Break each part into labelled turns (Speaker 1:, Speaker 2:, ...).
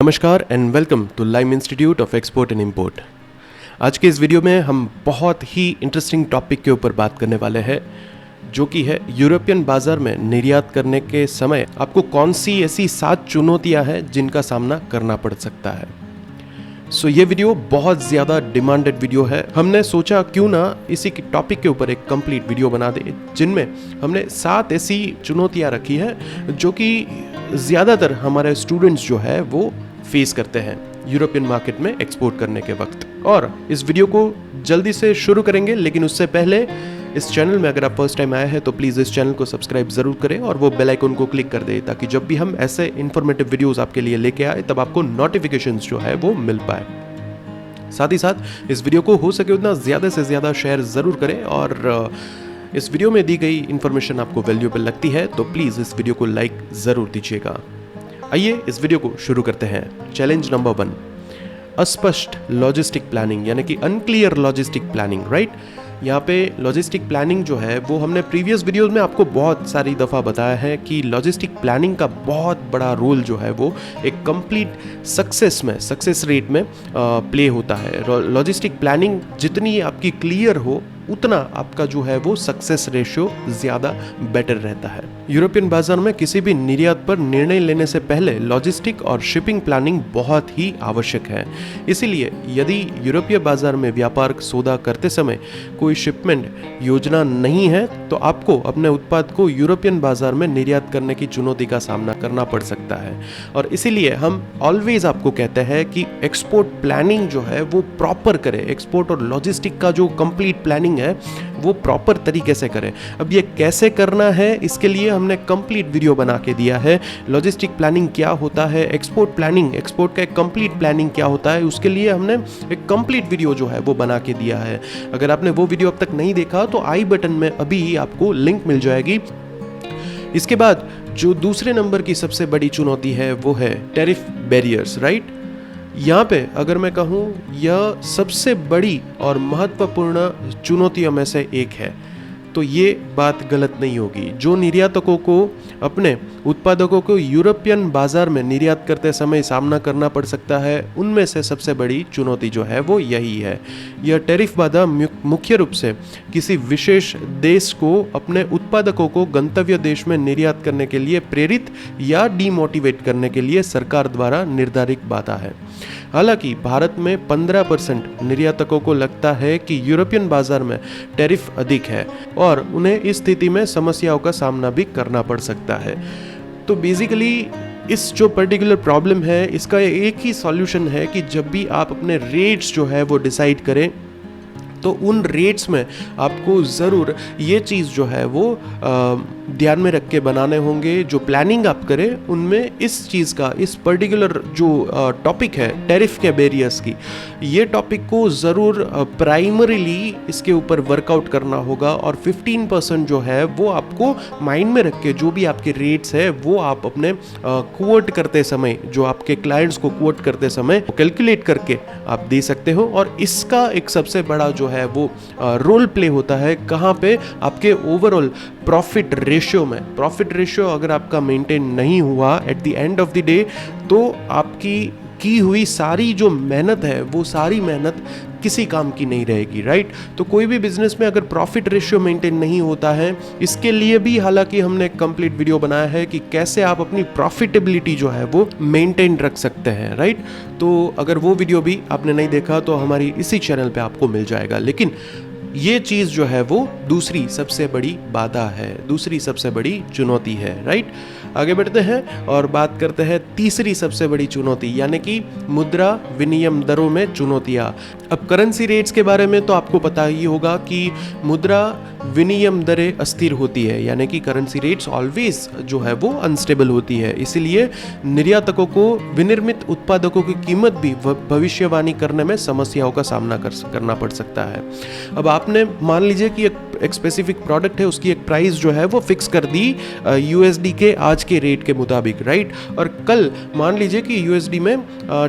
Speaker 1: नमस्कार and welcome to Lime institute of export and import. आज के इस वीडियो में हम बहुत ही इंटरेस्टिंग टॉपिक के ऊपर बात करने वाले हैं, जो कि है यूरोपियन बाज़ार में निर्यात करने के समय आपको कौन सी ऐसी 7 चुनौतियां हैं जिनका सामना करना पड़ सकता है। ये वीडियो बहुत ज़्यादा डिमांडेड वीडियो है। हमने सोचा क्यों ना इसी के टॉपिक के ऊपर एक कंप्लीट वीडियो बना दे, जिनमें हमने 7 ऐसी चुनौतियां रखी हैं जो कि ज़्यादातर हमारे स्टूडेंट्स जो है वो फेस करते हैं यूरोपियन मार्केट में एक्सपोर्ट करने के वक्त। और इस वीडियो को जल्दी से शुरू करेंगे, लेकिन उससे पहले इस चैनल में अगर आप फर्स्ट टाइम आए हैं तो प्लीज़ इस चैनल को सब्सक्राइब ज़रूर करें और वो बेल आइकन को क्लिक कर दें, ताकि जब भी हम ऐसे इन्फॉर्मेटिव वीडियोस आपके लिए लेके आए तब आपको नोटिफिकेशंस जो है वो मिल पाए। साथ ही साथ इस वीडियो को हो सके उतना ज़्यादा से ज़्यादा शेयर ज़रूर करें, और इस वीडियो में दी गई इन्फॉर्मेशन आपको वैल्यूएबल लगती है तो प्लीज़ इस वीडियो को लाइक ज़रूर दीजिएगा। आइए इस वीडियो को शुरू करते हैं। चैलेंज नंबर 1, अस्पष्ट लॉजिस्टिक प्लानिंग, यानी कि अनक्लियर लॉजिस्टिक प्लानिंग। राइट, यहाँ पे लॉजिस्टिक प्लानिंग जो है वो हमने प्रीवियस वीडियोस में आपको बहुत सारी दफ़ा बताया है कि लॉजिस्टिक प्लानिंग का बहुत बड़ा रोल जो है वो एक कंप्लीट सक्सेस रेट में प्ले होता है। लॉजिस्टिक प्लानिंग जितनी आपकी क्लियर हो उतना आपका जो है वो सक्सेस रेशियो ज़्यादा बेटर रहता है। यूरोपियन बाजार में किसी भी निर्यात पर निर्णय लेने से पहले लॉजिस्टिक और शिपिंग प्लानिंग बहुत ही आवश्यक है। इसीलिए यदि यूरोपीय बाजार में व्यापार सौदा करते समय कोई शिपमेंट योजना नहीं है तो आपको अपने उत्पाद को यूरोपियन बाजार में निर्यात करने की चुनौती का सामना करना पड़ सकता है। और इसीलिए हम ऑलवेज आपको कहते हैं कि एक्सपोर्ट प्लानिंग जो है वो प्रॉपर करें। एक्सपोर्ट और लॉजिस्टिक का जो कंप्लीट प्लानिंग है वो प्रॉपर तरीके से करें। अब ये कैसे करना है, इसके लिए हमने कंप्लीट वीडियो बना के दिया है। लॉजिस्टिक प्लानिंग क्या होता है, एक्सपोर्ट प्लानिंग, एक्सपोर्ट का एक कंप्लीट प्लानिंग क्या होता है, उसके लिए हमने एक कंप्लीट वीडियो जो है वो बना के दिया है। अगर आपने वो वीडियो अब तक नहीं देखा तो आई बटन में अभी ही आपको लिंक मिल जाएगी। इसके बाद जो दूसरे नंबर की सबसे बड़ी चुनौती है वो है टैरिफ बैरियर्स। राइट, यहाँ पे अगर मैं कहूँ यह सबसे बड़ी और महत्वपूर्ण चुनौतियों में से एक है, तो ये बात गलत नहीं होगी। जो निर्यातकों को अपने उत्पादकों को यूरोपियन बाजार में निर्यात करते समय सामना करना पड़ सकता है, उनमें से सबसे बड़ी चुनौती जो है वो यही है। यह टैरिफ बाधा मुख्य रूप से किसी विशेष देश को अपने उत्पादकों को गंतव्य देश में निर्यात करने के लिए प्रेरित या डीमोटिवेट करने के लिए सरकार द्वारा निर्धारित बाधा है। हालांकि भारत में 15% निर्यातकों को लगता है कि यूरोपियन बाजार में टैरिफ अधिक है और उन्हें इस स्थिति में समस्याओं का सामना भी करना पड़ सकता है। तो बेसिकली इस जो पर्टिकुलर प्रॉब्लम है इसका एक ही सॉल्यूशन है कि जब भी आप अपने रेट्स जो है वो डिसाइड करें तो उन रेट्स में आपको ज़रूर ये चीज़ जो है वो ध्यान में रख के बनाने होंगे। जो प्लानिंग आप करें उनमें इस चीज़ का, इस पर्टिकुलर जो टॉपिक है टैरिफ के बैरियर्स की, ये टॉपिक को ज़रूर प्राइमरीली इसके ऊपर वर्कआउट करना होगा। और 15% जो है वो आपको माइंड में रख के जो भी आपके रेट्स है वो आप अपने कोट करते समय, जो आपके क्लाइंट्स को कोट करते समय कैलकुलेट करके आप दे सकते हो। और इसका एक सबसे बड़ा जो है वो रोल प्ले होता है कहाँ पे, आपके ओवरऑल प्रॉफिट रेशियो में। प्रॉफिट रेशियो अगर आपका मेंटेन नहीं हुआ at the end of the day, तो आपकी की हुई सारी जो मेहनत है वो सारी मेहनत किसी काम की नहीं रहेगी। राइट, तो कोई भी बिजनेस में अगर प्रॉफिट रेशियो मेंटेन नहीं होता है, इसके लिए भी हालांकि हमने एक कंप्लीट वीडियो बनाया है कि कैसे आप अपनी प्रॉफिटेबिलिटी जो है वो मेंटेन रख सकते हैं। राइट, तो अगर वो वीडियो भी आपने नहीं देखा तो हमारी इसी चैनल पे आपको मिल जाएगा। लेकिन ये चीज़ जो है वो दूसरी सबसे बड़ी बाधा है, दूसरी सबसे बड़ी चुनौती है। राइट, आगे बढ़ते हैं और बात करते हैं तीसरी सबसे बड़ी चुनौती, यानी कि मुद्रा विनिमय दरों में चुनौतियाँ। अब करेंसी रेट्स के बारे में तो आपको पता ही होगा कि मुद्रा विनिमय दरें अस्थिर होती है, यानी कि करेंसी रेट्स ऑलवेज जो है वो अनस्टेबल होती है। इसीलिए निर्यातकों को विनिर्मित उत्पादकों की कीमत भी भविष्यवाणी करने में समस्याओं का सामना करना पड़ सकता है। अब आपने मान लीजिए कि एक स्पेसिफिक प्रोडक्ट है उसकी एक प्राइस जो है वो फिक्स कर दी यूएसडी के आज के रेट के मुताबिक, राइट। और कल मान लीजिए कि यूएसडी में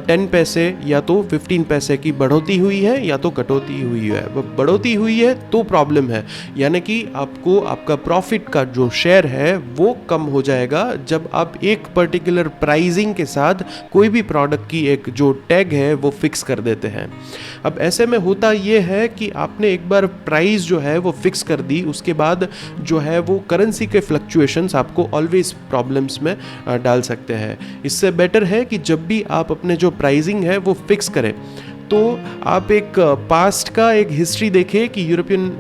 Speaker 1: 10 पैसे या तो 15 पैसे की बढ़ोतरी हुई है या तो कटौती हुई है। बढ़ोतरी हुई है तो प्रॉब्लम है, यानी कि आपको आपका प्रॉफिट का जो शेयर है वो कम हो जाएगा जब आप एक पर्टिकुलर प्राइसिंग के साथ कोई भी प्रोडक्ट की एक जो टैग है वो फिक्स कर देते हैं। अब ऐसे में होता ये है कि आपने एक बार प्राइस जो है वो फिक्स कर दी, उसके बाद जो है वो करेंसी के फ्लक्चुएशंस आपको ऑलवेज प्रॉब्लम्स में डाल सकते हैं। इससे बेटर है कि जब भी आप अपने जो प्राइसिंग है वो फिक्स करें तो आप एक पास्ट का एक हिस्ट्री देखें कि यूरोपियन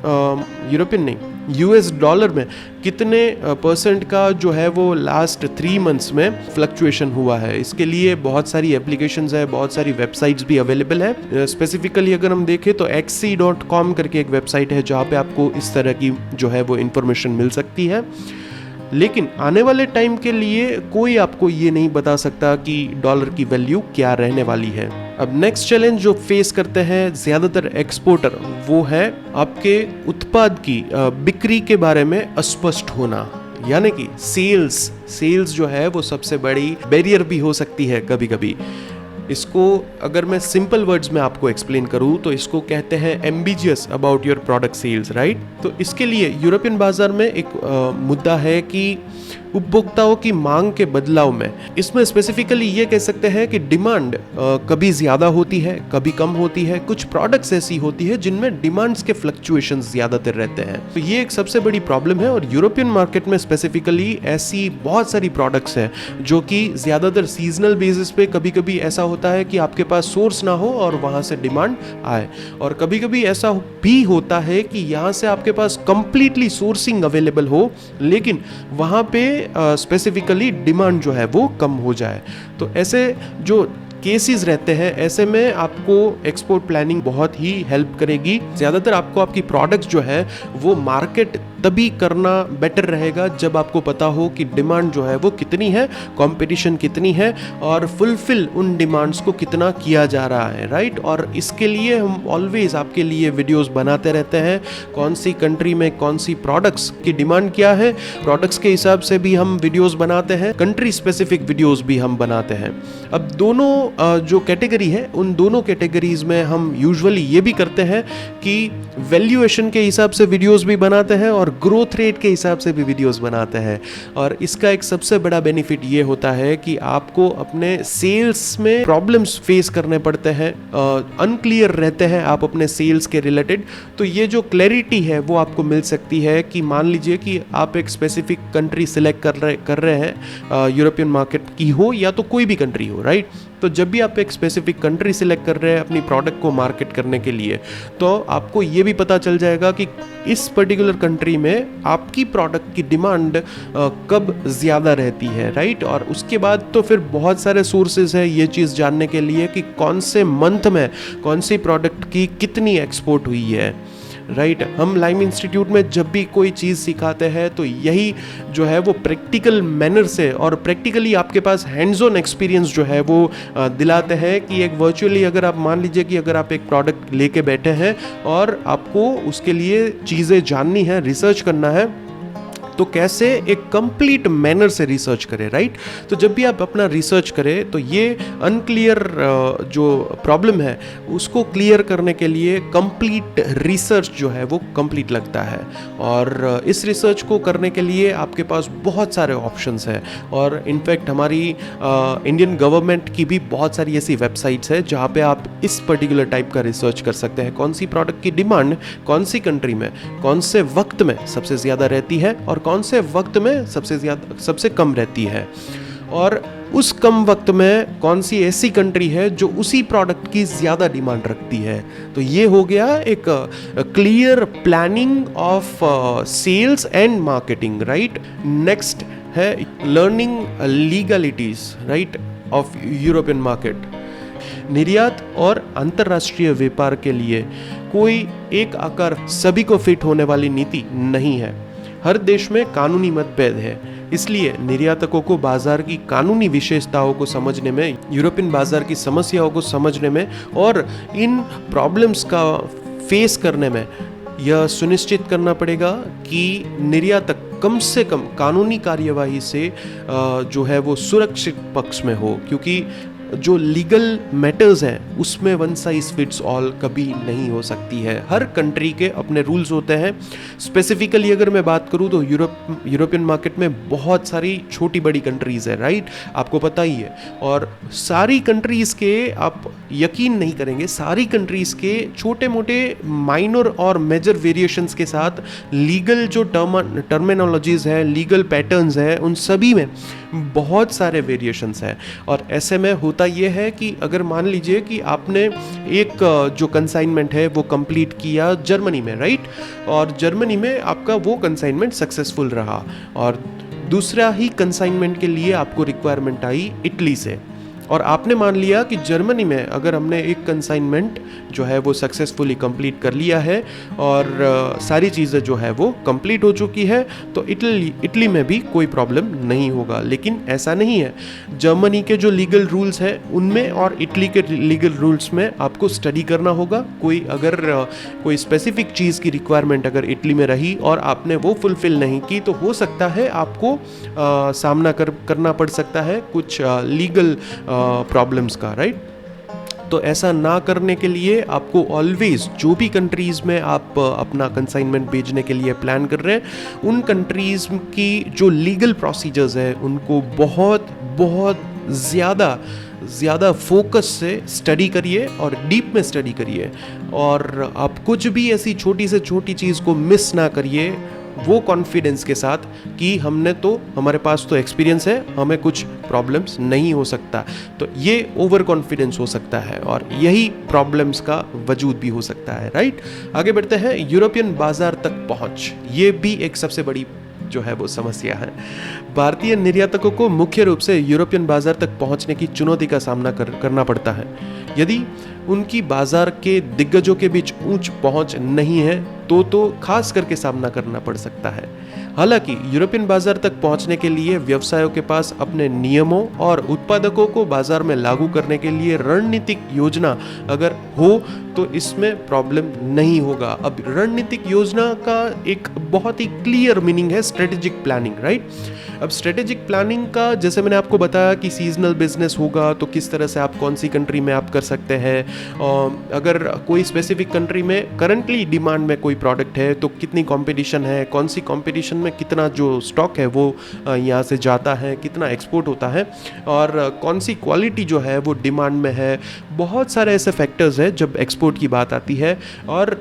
Speaker 1: नहीं, यूएस डॉलर में कितने परसेंट का जो है वो लास्ट 3 मंथ्स में फ्लक्चुएशन हुआ है। इसके लिए बहुत सारी एप्लीकेशंस है, बहुत सारी वेबसाइट्स भी अवेलेबल है। स्पेसिफिकली अगर हम देखें तो xc.com करके एक वेबसाइट है जहाँ पे आपको इस तरह की जो है वो इंफॉर्मेशन मिल सकती है। लेकिन आने वाले टाइम के लिए कोई आपको ये नहीं बता सकता कि डॉलर की वैल्यू क्या रहने वाली है। अब नेक्स्ट चैलेंज जो फेस करते हैं ज़्यादातर एक्सपोर्टर वो है आपके उत्पाद की बिक्री के बारे में अस्पष्ट होना, यानी कि सेल्स जो है वो सबसे बड़ी बैरियर भी हो सकती है कभी कभी। इसको अगर मैं सिंपल वर्ड्स में आपको एक्सप्लेन करूँ तो इसको कहते हैं ambitious about your product sales, right. तो इसके लिए यूरोपियन बाजार में एक मुद्दा है कि उपभोक्ताओं की मांग के बदलाव में, इसमें स्पेसिफिकली ये कह सकते हैं कि डिमांड कभी ज़्यादा होती है कभी कम होती है। कुछ प्रोडक्ट्स ऐसी होती है जिनमें डिमांड्स के फ्लक्चुएशंस ज़्यादातर रहते हैं, तो ये एक सबसे बड़ी प्रॉब्लम है। और यूरोपियन मार्केट में स्पेसिफिकली ऐसी बहुत सारी प्रोडक्ट्स हैं जो कि ज़्यादातर सीजनल बेसिस पे, कभी कभी ऐसा होता है कि आपके पास सोर्स ना हो और वहाँ से डिमांड आए, और कभी कभी ऐसा भी होता है कि यहाँ से आपके पास कंप्लीटली सोर्सिंग अवेलेबल हो लेकिन वहाँ पे स्पेसिफिकली डिमांड जो है वो कम हो जाए। तो ऐसे जो केसेस रहते हैं, ऐसे में आपको एक्सपोर्ट प्लानिंग बहुत ही हेल्प करेगी। ज़्यादातर आपको आपकी प्रोडक्ट्स जो है वो मार्केट तभी करना बेटर रहेगा जब आपको पता हो कि डिमांड जो है वो कितनी है, कंपटीशन कितनी है और फुलफिल उन डिमांड्स को कितना किया जा रहा है, राइट। और इसके लिए हम ऑलवेज आपके लिए वीडियोस बनाते रहते हैं, कौन सी कंट्री में कौन सी प्रोडक्ट्स की डिमांड क्या है, प्रोडक्ट्स के हिसाब से भी हम वीडियोस बनाते हैं, कंट्री स्पेसिफिक वीडियोस भी हम बनाते हैं। अब दोनों जो कैटेगरी है उन दोनों कैटेगरीज में हम यूजुअली ये भी करते हैं कि वैल्यूएशन के हिसाब से वीडियोस भी बनाते हैं और ग्रोथ रेट के हिसाब से भी वीडियोस बनाते हैं। और इसका एक सबसे बड़ा बेनिफिट ये होता है कि आपको अपने सेल्स में प्रॉब्लम्स फेस करने पड़ते हैं, अनक्लियर रहते हैं आप अपने सेल्स के रिलेटेड, तो ये जो क्लैरिटी है वो आपको मिल सकती है कि मान लीजिए कि आप एक स्पेसिफिक कंट्री सिलेक्ट कर रहे हैं, यूरोपियन मार्केट की हो या तो कोई भी कंट्री हो, राइट। तो जब भी आप एक स्पेसिफिक कंट्री सिलेक्ट कर रहे हैं अपनी प्रोडक्ट को मार्केट करने के लिए, तो आपको ये भी पता चल जाएगा कि इस पर्टिकुलर कंट्री में आपकी प्रोडक्ट की डिमांड कब ज़्यादा रहती है, राइट। और उसके बाद तो फिर बहुत सारे सोर्सेज है ये चीज़ जानने के लिए कि कौन से मंथ में कौन सी प्रोडक्ट की कितनी एक्सपोर्ट हुई है, राइट। हम लाइम इंस्टीट्यूट में जब भी कोई चीज़ सिखाते हैं तो यही जो है वो प्रैक्टिकल मैनर से और प्रैक्टिकली आपके पास हैंड्स ऑन एक्सपीरियंस जो है वो दिलाते हैं कि एक वर्चुअली अगर आप मान लीजिए कि अगर आप एक प्रोडक्ट लेके बैठे हैं और आपको उसके लिए चीज़ें जाननी है, रिसर्च करना है, तो कैसे एक कंप्लीट मैनर से रिसर्च करें, राइट। तो जब भी आप अपना रिसर्च करें तो ये अनक्लियर जो प्रॉब्लम है उसको क्लियर करने के लिए कंप्लीट रिसर्च जो है वो कंप्लीट लगता है। और इस रिसर्च को करने के लिए आपके पास बहुत सारे ऑप्शंस हैं और इनफैक्ट हमारी इंडियन गवर्नमेंट की भी बहुत सारी ऐसी वेबसाइट्स है जहाँ पे आप इस पर्टिकुलर टाइप का रिसर्च कर सकते हैं, कौन सी प्रोडक्ट की डिमांड कौन सी कंट्री में कौन से वक्त में सबसे ज़्यादा रहती है और कौन से वक्त में सबसे कम रहती है, और उस कम वक्त में कौन सी ऐसी कंट्री है जो उसी प्रोडक्ट की ज़्यादा डिमांड रखती है। तो ये हो गया एक clear planning of sales and marketing, right. Next है learning legalities, right, of European market. निर्यात और अंतर्राष्ट्रीय व्यापार के लिए कोई एक आकार सभी को फिट होने वाली नीति नहीं है। हर देश में कानूनी मतभेद है, इसलिए निर्यातकों को बाजार की कानूनी विशेषताओं को समझने में, यूरोपियन बाजार की समस्याओं को समझने में और इन प्रॉब्लम्स का फेस करने में यह सुनिश्चित करना पड़ेगा कि निर्यातक कम से कम कानूनी कार्यवाही से जो है वो सुरक्षित पक्ष में हो, क्योंकि जो लीगल मैटर्स हैं उसमें वन साइज फिट्स ऑल कभी नहीं हो सकती है। हर कंट्री के अपने रूल्स होते हैं। स्पेसिफिकली अगर मैं बात करूं तो यूरोपियन मार्केट में बहुत सारी छोटी बड़ी कंट्रीज़ है, राइट, आपको पता ही है। और सारी कंट्रीज़ के आप यकीन नहीं करेंगे, सारी कंट्रीज़ के छोटे मोटे माइनर और मेजर वेरिएशंस के साथ लीगल जो टर्मिनोलॉजीज़ है, लीगल पैटर्न्स हैं, उन सभी में बहुत सारे वेरिएशंस हैं। और ऐसे में होता ये है कि अगर मान लीजिए कि आपने एक जो कंसाइनमेंट है वो कंप्लीट किया जर्मनी में, राइट, और जर्मनी में आपका वो कंसाइनमेंट सक्सेसफुल रहा, और दूसरा ही कंसाइनमेंट के लिए आपको रिक्वायरमेंट आई इटली से, और आपने मान लिया कि जर्मनी में अगर हमने एक कंसाइनमेंट जो है वो सक्सेसफुली कंप्लीट कर लिया है और सारी चीज़ें जो है वो कंप्लीट हो चुकी है, तो इटली में भी कोई प्रॉब्लम नहीं होगा। लेकिन ऐसा नहीं है। जर्मनी के जो लीगल रूल्स हैं उनमें और इटली के लीगल रूल्स में आपको स्टडी करना होगा। कोई स्पेसिफिक चीज़ की रिक्वायरमेंट अगर इटली में रही और आपने वो फुलफिल नहीं की, तो हो सकता है आपको सामना करना पड़ सकता है कुछ लीगल प्रॉब्लम्स का, राइट। तो ऐसा ना करने के लिए आपको ऑलवेज जो भी कंट्रीज़ में आप अपना कंसाइनमेंट भेजने के लिए प्लान कर रहे हैं, उन कंट्रीज़ की जो लीगल प्रोसीजर्स है उनको बहुत बहुत ज़्यादा फोकस से स्टडी करिए और डीप में स्टडी करिए, और आप कुछ भी ऐसी छोटी से छोटी चीज़ को मिस ना करिए, वो कॉन्फिडेंस के साथ कि हमारे पास तो एक्सपीरियंस है, हमें कुछ प्रॉब्लम्स नहीं हो सकता। तो ये ओवर कॉन्फिडेंस हो सकता है और यही प्रॉब्लम्स का वजूद भी हो सकता है, राइट। आगे बढ़ते हैं। यूरोपियन बाजार तक पहुंच, ये भी एक सबसे बड़ी जो है वो समस्या है। भारतीय निर्यातकों को मुख्य रूप से यूरोपियन बाजार तक पहुंचने की चुनौती का सामना करना पड़ता है। यदि उनकी बाजार के दिग्गजों के बीच ऊंच पहुंच नहीं है तो खास करके सामना करना पड़ सकता है। हालांकि यूरोपियन बाजार तक पहुंचने के लिए व्यवसायों के पास अपने नियमों और उत्पादकों को बाजार में लागू करने के लिए रणनीतिक योजना अगर हो तो इसमें प्रॉब्लम नहीं होगा। अब रणनीतिक योजना का एक बहुत ही क्लियर मीनिंग है स्ट्रेटेजिक प्लानिंग, राइट। अब स्ट्रेटेजिक प्लानिंग का, जैसे मैंने आपको बताया कि सीजनल बिजनेस होगा तो किस तरह से आप कौन सी कंट्री में आप कर सकते हैं, अगर कोई स्पेसिफिक कंट्री में करंटली डिमांड में कोई प्रोडक्ट है तो कितनी कंपटीशन है, कौन सी कंपटीशन में कितना जो स्टॉक है वो यहाँ से जाता है, कितना एक्सपोर्ट होता है, और कौन सी क्वालिटी जो है वो डिमांड में है। बहुत सारे ऐसे फैक्टर्स हैं जब एक्सपोर्ट की बात आती है, और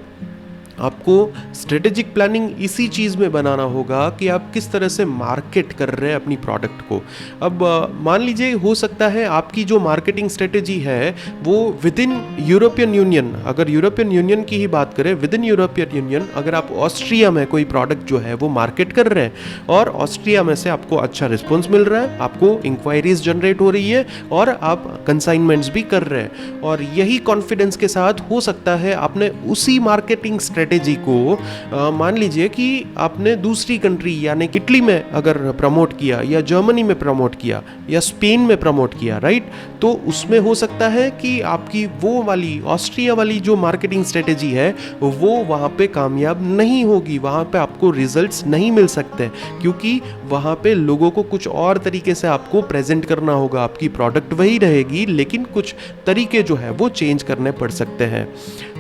Speaker 1: आपको स्ट्रेटेजिक प्लानिंग इसी चीज़ में बनाना होगा कि आप किस तरह से मार्केट कर रहे हैं अपनी प्रोडक्ट को। अब मान लीजिए हो सकता है आपकी जो मार्केटिंग स्ट्रेटेजी है वो विद इन यूरोपियन यूनियन, अगर यूरोपियन यूनियन की ही बात करें, विद इन यूरोपियन यूनियन अगर आप ऑस्ट्रिया में कोई प्रोडक्ट जो है वो मार्केट कर रहे हैं और ऑस्ट्रिया में से आपको अच्छा रिस्पॉन्स मिल रहा है, आपको इंक्वायरीज जनरेट हो रही है और आप कंसाइनमेंट्स भी कर रहे हैं, और यही कॉन्फिडेंस के साथ हो सकता है आपने उसी मार्केटिंग स्ट्रेटेजी को मान लीजिए कि आपने दूसरी कंट्री यानी इटली में अगर प्रमोट किया या जर्मनी में प्रमोट किया या स्पेन में प्रमोट किया, राइट, तो उसमें हो सकता है कि आपकी वो वाली ऑस्ट्रिया वाली जो मार्केटिंग स्ट्रेटेजी है वो वहाँ पे कामयाब नहीं होगी, वहाँ पे आपको रिजल्ट्स नहीं मिल सकते, क्योंकि वहाँ पे लोगों को कुछ और तरीके से आपको प्रेजेंट करना होगा। आपकी प्रोडक्ट वही रहेगी लेकिन कुछ तरीके जो है वो चेंज करने पड़ सकते हैं।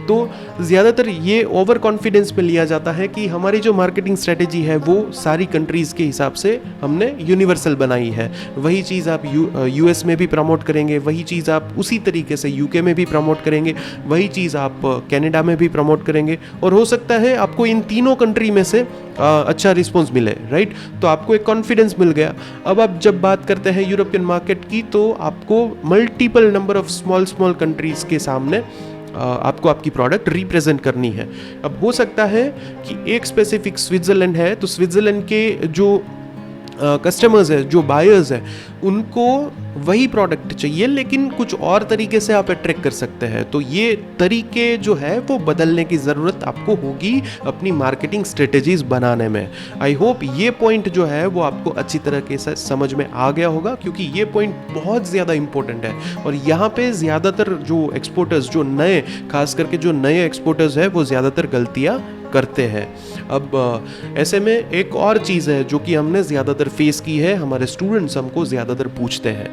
Speaker 1: तो ज़्यादातर ये ओवर कॉन्फिडेंस में लिया जाता है कि हमारी जो मार्केटिंग स्ट्रेटेजी है वो सारी कंट्रीज़ के हिसाब से हमने यूनिवर्सल बनाई है। वही चीज़ आप यूएस में भी प्रमोट करेंगे, वही चीज़ आप उसी तरीके से यूके में भी प्रमोट करेंगे, वही चीज़ आप कनाडा में भी प्रमोट करेंगे, और हो सकता है आपको इन तीनों कंट्री में से अच्छा रिस्पॉन्स मिले, राइट। तो आपको एक कॉन्फिडेंस मिल गया। अब आप जब बात करते हैं यूरोपियन मार्केट की तो आपको multiple number of small countries के सामने आपको आपकी प्रोडक्ट रिप्रेजेंट करनी है। अब हो सकता है कि एक स्पेसिफिक स्विट्ज़रलैंड है, तो स्विट्ज़रलैंड के जो कस्टमर्स है, जो बायर्स है, उनको वही प्रोडक्ट चाहिए लेकिन कुछ और तरीके से आप अट्रैक्ट कर सकते हैं। तो ये तरीके जो है वो बदलने की ज़रूरत आपको होगी अपनी मार्केटिंग स्ट्रेटेजीज बनाने में। आई होप ये पॉइंट जो है वो आपको अच्छी तरह से समझ में आ गया होगा, क्योंकि ये पॉइंट बहुत ज़्यादा इंपॉर्टेंट है। और यहाँ पे ज़्यादातर जो एक्सपोर्टर्स, जो नए, खास करके जो नए एक्सपोर्टर्स है, वो ज़्यादातर गलतियाँ करते हैं। अब ऐसे में एक और चीज़ है जो कि हमने ज़्यादातर फेस की है, हमारे स्टूडेंट्स हमको ज़्यादातर पूछते हैं,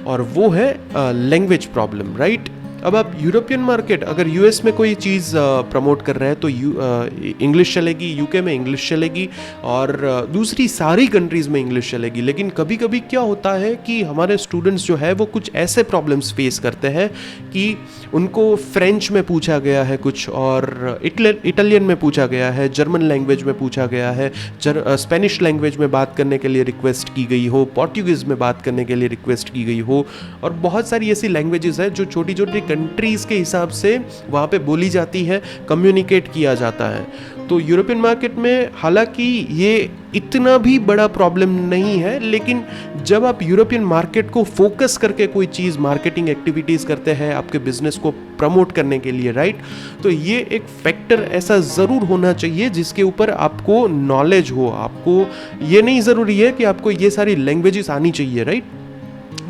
Speaker 1: और वो है लैंग्वेज प्रॉब्लम, राइट। अब आप यूरोपियन मार्केट, अगर यूएस में कोई चीज़ प्रमोट कर रहे हैं तो इंग्लिश चलेगी, यूके में इंग्लिश चलेगी, और दूसरी सारी कंट्रीज़ में इंग्लिश चलेगी। लेकिन कभी कभी क्या होता है कि हमारे स्टूडेंट्स जो है वो कुछ ऐसे प्रॉब्लम्स फेस करते हैं कि उनको फ्रेंच में पूछा गया है कुछ, और इटालियन में पूछा गया है, जर्मन लैंग्वेज में पूछा गया है, स्पेनिश लैंग्वेज में बात करने के लिए रिक्वेस्ट की गई हो, पोर्टुगीज़ में बात करने के लिए रिक्वेस्ट की गई हो, और बहुत सारी ऐसी लैंग्वेजेस है जो छोटी छोटी कंट्रीज़ के हिसाब से वहाँ पे बोली जाती है, कम्युनिकेट किया जाता है। तो यूरोपियन मार्केट में हालांकि ये इतना भी बड़ा प्रॉब्लम नहीं है, लेकिन जब आप यूरोपियन मार्केट को फोकस करके कोई चीज़, मार्केटिंग एक्टिविटीज़ करते हैं आपके बिजनेस को प्रमोट करने के लिए, राइट, तो ये एक फैक्टर ऐसा ज़रूर होना चाहिए जिसके ऊपर आपको नॉलेज हो। आपको ये नहीं ज़रूरी है कि आपको ये सारी लैंग्वेजेस आनी चाहिए, राइट।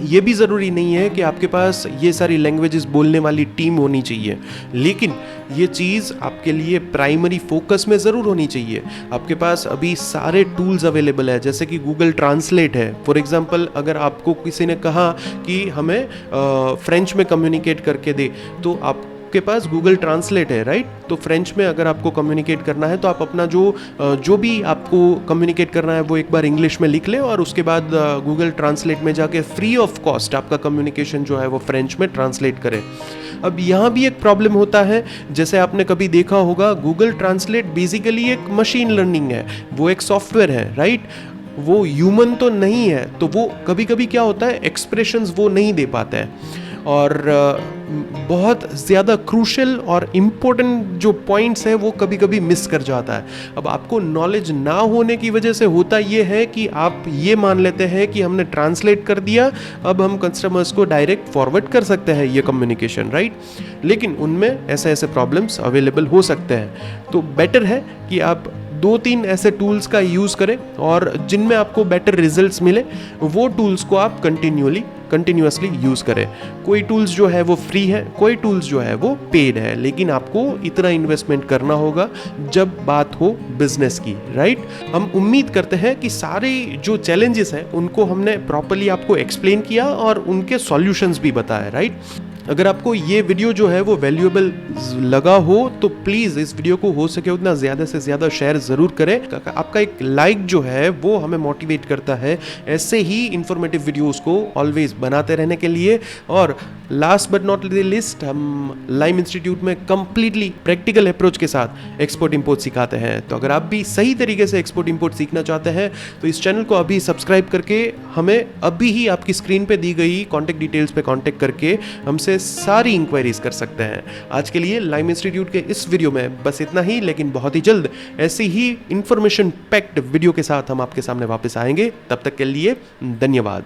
Speaker 1: ये भी ज़रूरी नहीं है कि आपके पास ये सारी लैंग्वेजेस बोलने वाली टीम होनी चाहिए, लेकिन ये चीज़ आपके लिए प्राइमरी फोकस में ज़रूर होनी चाहिए। आपके पास अभी सारे टूल्स अवेलेबल है, जैसे कि गूगल ट्रांसलेट है। फॉर एग्जांपल, अगर आपको किसी ने कहा कि हमें फ्रेंच में कम्युनिकेट करके दे, तो आपके पास गूगल ट्रांसलेट है, राइट। तो फ्रेंच में अगर आपको कम्युनिकेट करना है तो आप अपना जो भी आपको कम्युनिकेट करना है वो एक बार इंग्लिश में लिख ले, और उसके बाद गूगल ट्रांसलेट में जाके फ्री ऑफ कॉस्ट आपका कम्युनिकेशन जो है वो फ्रेंच में ट्रांसलेट करें। अब यहाँ भी एक प्रॉब्लम होता है, जैसे आपने कभी देखा होगा, गूगल ट्रांसलेट बेसिकली एक मशीन लर्निंग है, वो एक सॉफ्टवेयर है, राइट। वो ह्यूमन तो नहीं है, तो वो कभी कभी क्या होता है, एक्सप्रेशंस वो नहीं दे पाता है, और बहुत ज़्यादा क्रूशल और इम्पोर्टेंट जो पॉइंट्स हैं वो कभी कभी मिस कर जाता है। अब आपको नॉलेज ना होने की वजह से होता ये है कि आप ये मान लेते हैं कि हमने ट्रांसलेट कर दिया, अब हम कस्टमर्स को डायरेक्ट फॉरवर्ड कर सकते हैं ये कम्युनिकेशन, राइट। लेकिन उनमें ऐसे ऐसे प्रॉब्लम्स अवेलेबल हो सकते हैं। तो बेटर है कि आप 2-3 ऐसे टूल्स का यूज़ करें, और जिनमें आपको बेटर रिजल्ट्स मिले वो टूल्स को आप कंटिन्यूअसली यूज़ करें। कोई टूल्स जो है वो फ्री है, कोई टूल्स जो है वो पेड है, लेकिन आपको इतना इन्वेस्टमेंट करना होगा जब बात हो बिजनेस की, राइट। हम उम्मीद करते हैं कि सारे जो चैलेंजेस हैं उनको हमने प्रॉपर्ली आपको एक्सप्लेन किया और उनके सॉल्यूशंस भी बताए, राइट। अगर आपको ये वीडियो जो है वो वैल्यूएबल लगा हो तो प्लीज़ इस वीडियो को हो सके उतना ज़्यादा से ज़्यादा शेयर ज़रूर करें। आपका एक लाइक जो है वो हमें मोटिवेट करता है ऐसे ही इंफॉर्मेटिव वीडियोस को ऑलवेज बनाते रहने के लिए। और last but not the list, हम लाइम इंस्टीट्यूट में कंप्लीटली प्रैक्टिकल अप्रोच के साथ एक्सपोर्ट इंपोर्ट सिखाते हैं। तो अगर आप भी सही तरीके से एक्सपोर्ट इंपोर्ट सीखना चाहते हैं तो इस चैनल को अभी सब्सक्राइब करके हमें अभी ही आपकी स्क्रीन पे दी गई कॉन्टैक्ट डिटेल्स पे कॉन्टैक्ट करके हमसे सारी इंक्वायरीज कर सकते हैं। आज के लिए लाइम इंस्टीट्यूट के इस वीडियो में बस इतना ही, लेकिन बहुत ही जल्द ऐसी ही इंफॉर्मेशन पैक्ड वीडियो के साथ हम आपके सामने वापस आएंगे। तब तक के लिए धन्यवाद।